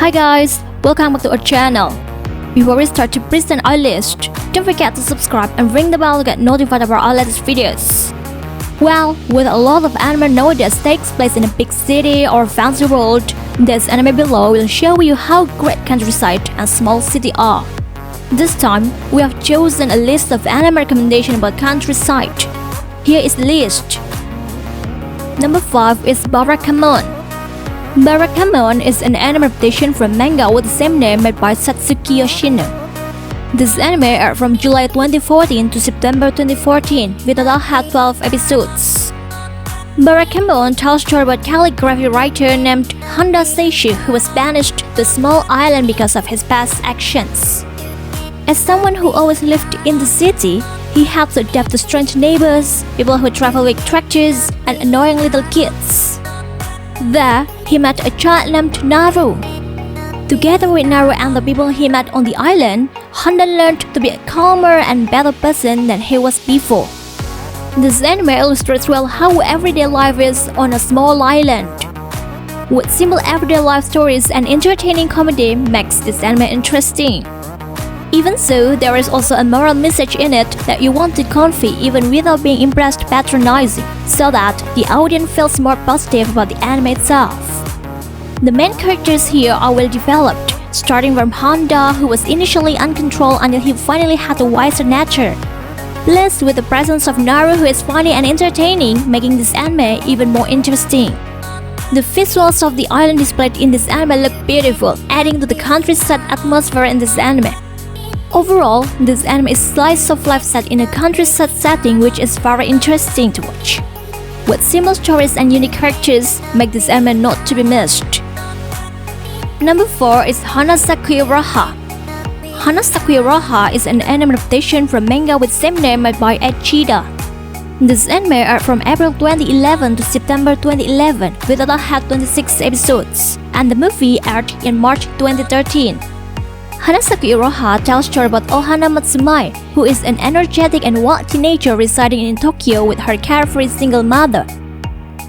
Hi guys, welcome back to our channel. Before we start to present our list, don't forget to subscribe and ring the bell to get notified about our latest videos. Well, with a lot of anime nowadays takes place in a big city or fancy world, this anime below will show you how great countryside and small city are. This time, we have chosen a list of anime recommendations about countryside. Here is the list. Number 5 is Barakamon. Barakamon is an anime adaptation from manga with the same name made by Satsuki Yoshino. This anime aired from July 2014 to September 2014 with a total had 12 episodes. Barakamon tells a story about calligraphy writer named Hana Saichi who was banished to a small island because of his past actions. As someone who always lived in the city, he had to adapt to strange neighbors, people who travel with tractors, and annoying little kids. There, he met a child named Naru. Together with Naru and the people he met on the island, Hana learned to be a calmer and better person than he was before. This anime illustrates well how everyday life is on a small island. With simple everyday life stories and entertaining comedy makes this anime interesting. Even so, there is also a moral message in it that you want to convey even without being impressed patronizing, so that the audience feels more positive about the anime itself. The main characters here are well developed, starting from Honda, who was initially uncontrolled until he finally had a wiser nature. Plus, with the presence of Naru, who is funny and entertaining, making this anime even more interesting. The visuals of the island displayed in this anime look beautiful, adding to the countryside atmosphere in this anime. Overall, this anime is slice of life set in a countryside setting which is very interesting to watch. With simple stories and unique characters, make this anime not to be missed. Number 4 is Hana Sakuyaraha. Hana Sakuyaraha is an anime adaptation from manga with same name made by aniichiwa. This anime aired from April 2011 to September 2011 with a total had 26 episodes, and the movie aired in March 2013. Hana Sakuyaraha tells a story about Ohana Matsumai, who is an energetic and wild teenager residing in Tokyo with her carefree single mother.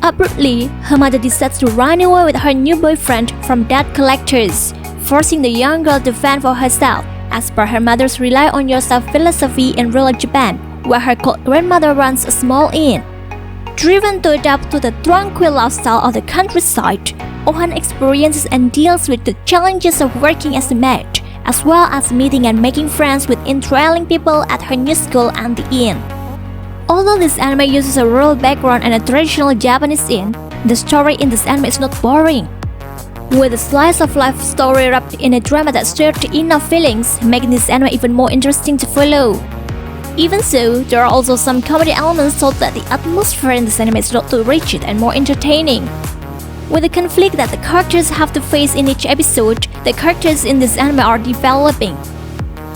Abruptly, her mother decides to run away with her new boyfriend from debt collectors, forcing the young girl to fend for herself, as per her mother's rely-on-yourself philosophy in rural Japan, where her cold grandmother runs a small inn. Driven to adapt to the tranquil lifestyle of the countryside, Ohana experiences and deals with the challenges of working as a maid, as well as meeting and making friends with enthralling people at her new school and the inn. Although this anime uses a rural background and a traditional Japanese inn, the story in this anime is not boring. With a slice of life story wrapped in a drama that stirred enough feelings, making this anime even more interesting to follow. Even so, there are also some comedy elements so that the atmosphere in this anime is not too rigid and more entertaining. With the conflict that the characters have to face in each episode, the characters in this anime are developing.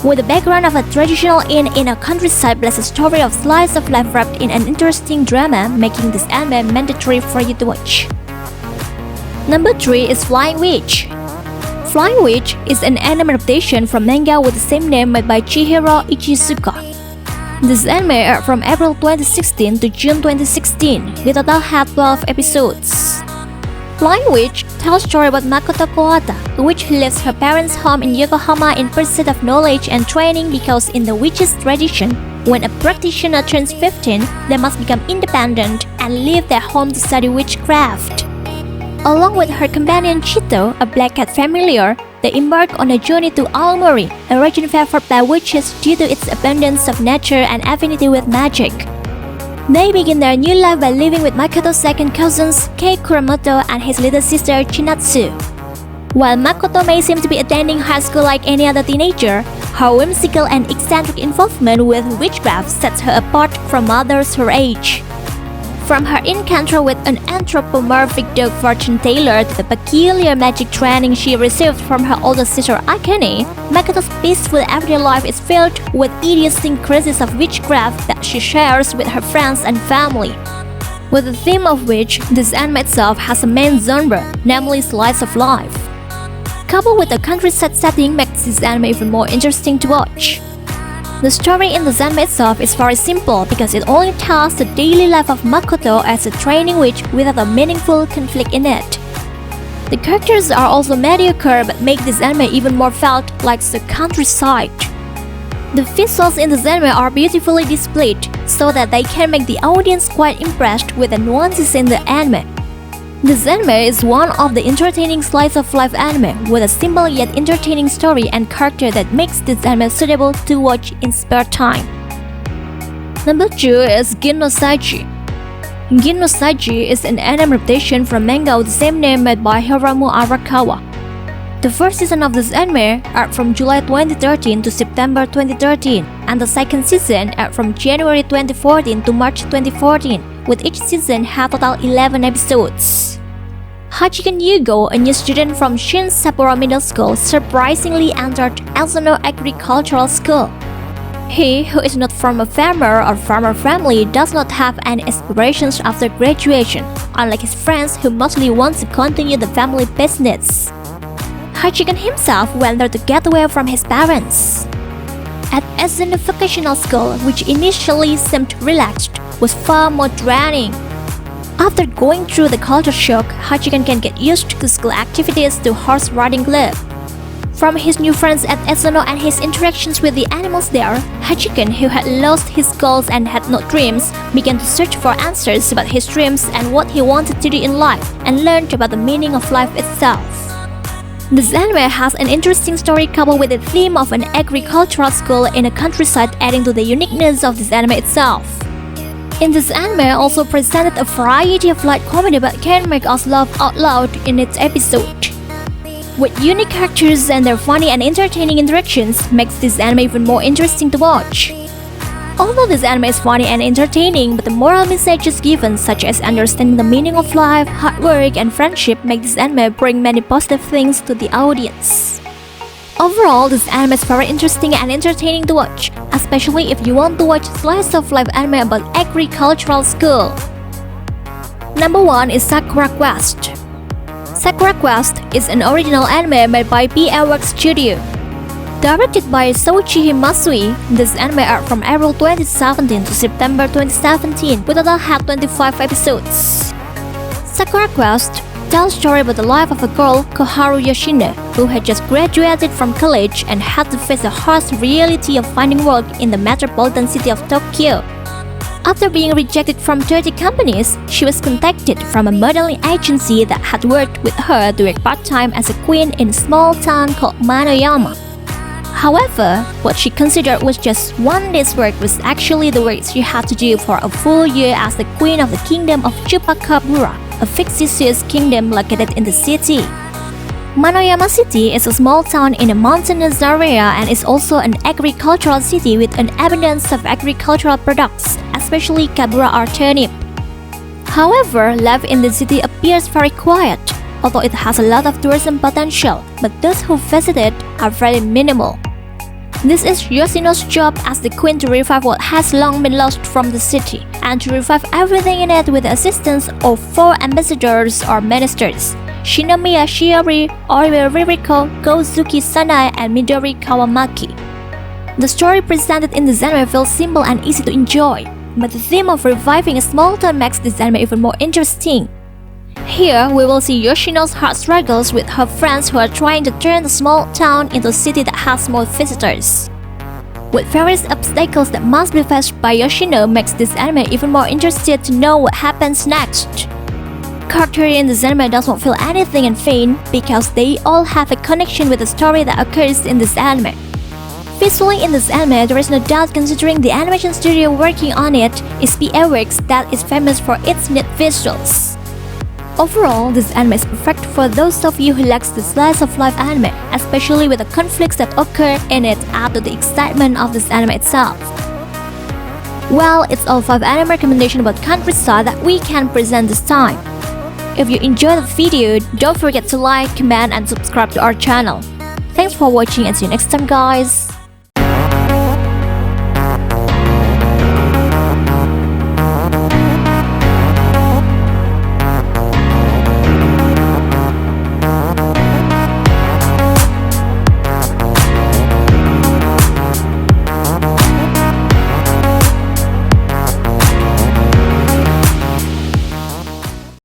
With the background of a traditional inn in a countryside plus a story of slice of life wrapped in an interesting drama, making this anime mandatory for you to watch. Number 3 is Flying Witch. Flying Witch is an anime adaptation from manga with the same name made by Chihiro Ichizuka. This anime aired from April 2016 to June 2016 with a total had 12 episodes. Flying Witch tells a story about Makoto Kawata, a witch who leaves her parents' home in Yokohama in pursuit of knowledge and training because in the witch's tradition, when a practitioner turns 15, they must become independent and leave their home to study witchcraft. Along with her companion Chito, a black cat familiar, they embark on a journey to Aomori, a region favored by witches due to its abundance of nature and affinity with magic. They begin their new life by living with Makoto's second cousins, Kei Kuramoto and his little sister Chinatsu. While Makoto may seem to be attending high school like any other teenager, her whimsical and eccentric involvement with witchcraft sets her apart from others her age. From her encounter with an anthropomorphic dog fortune teller to the peculiar magic training she received from her older sister Akane, Makoto's peaceful everyday life is filled with idiosyncrasies of witchcraft that she shares with her friends and family. With the theme of which, this anime itself has a main genre, namely slice of life. Coupled with the countryside setting makes this anime even more interesting to watch. The story in the anime itself is very simple because it only tells the daily life of Makoto as a training witch without a meaningful conflict in it. The characters are also mediocre but make this anime even more felt like the countryside. The visuals in this anime are beautifully displayed so that they can make the audience quite impressed with the nuances in the anime. This anime is one of the entertaining slice of life anime with a simple yet entertaining story and character that makes this anime suitable to watch in spare time. Number 2 is Gino Saichi. Gino Saichi is an anime adaptation from manga of the same name made by Hiromu Arakawa. The first season of this anime aired from July 2013 to September 2013, and the second season aired from January 2014 to March 2014, with each season had total 11 episodes. Hachiken Yugo, a new student from Shin Sapporo Middle School, surprisingly entered Asano Agricultural School. He, who is not from a farmer or farmer family, does not have any aspirations after graduation, unlike his friends who mostly want to continue the family business. Hachiken himself went there to get away from his parents. At Asano Vocational School, which initially seemed relaxed, was far more draining. After going through the culture shock, Hachiken can get used to school activities to horse riding club. From his new friends at Asano and his interactions with the animals there, Hachiken, who had lost his goals and had no dreams, began to search for answers about his dreams and what he wanted to do in life, and learned about the meaning of life itself. This anime has an interesting story coupled with the theme of an agricultural school in a countryside, adding to the uniqueness of this anime itself. In this anime also presented a variety of light comedy that can make us laugh out loud in its episode. With unique characters and their funny and entertaining interactions makes this anime even more interesting to watch. Although this anime is funny and entertaining, but the moral messages given, such as understanding the meaning of life, hard work, and friendship, make this anime bring many positive things to the audience. Overall, this anime is very interesting and entertaining to watch, especially if you want to watch slice of life anime about agricultural school. Number 1 is Sakura Quest. Sakura Quest is an original anime made by PL Works Studio. Directed by Souichi Masui, this anime aired from April 2017 to September 2017, with a total had 25 episodes. Sakura Quest tells a story about the life of a girl, Koharu Yoshino, who had just graduated from college and had to face the harsh reality of finding work in the metropolitan city of Tokyo. After being rejected from 30 companies, she was contacted from a modeling agency that had worked with her to work part-time as a queen in a small town called Manoyama. However, what she considered was just one day's work was actually the work she had to do for a full year as the queen of the kingdom of Chupacabra, a fictitious kingdom located in the city. Manoyama City is a small town in a mountainous area and is also an agricultural city with an abundance of agricultural products, especially kabura or turnip. However, life in the city appears very quiet, although it has a lot of tourism potential, but those who visit it are very minimal. This is Yoshino's job as the queen to revive what has long been lost from the city, and to revive everything in it with the assistance of 4 ambassadors or ministers: Shinomiya Shiori, Oribe Ririko, Gozuki Sanai, and Midori Kawamaki. The story presented in this anime feels simple and easy to enjoy, but the theme of reviving a small town makes this anime even more interesting. Here, we will see Yoshino's hard struggles with her friends who are trying to turn the small town into a city that has more visitors. With various obstacles that must be faced by Yoshino makes this anime even more interested to know what happens next. Characters in this anime does not feel anything in vain because they all have a connection with the story that occurs in this anime. Visually in this anime, there is no doubt considering the animation studio working on it is PL Works that is famous for its neat visuals. Overall, this anime is perfect for those of you who likes the slice of life anime, especially with the conflicts that occur in it add to the excitement of this anime itself. Well, it's all 5 anime recommendations about countryside that we can present this time. If you enjoyed the video, don't forget to like, comment, and subscribe to our channel. Thanks for watching and see you next time, guys!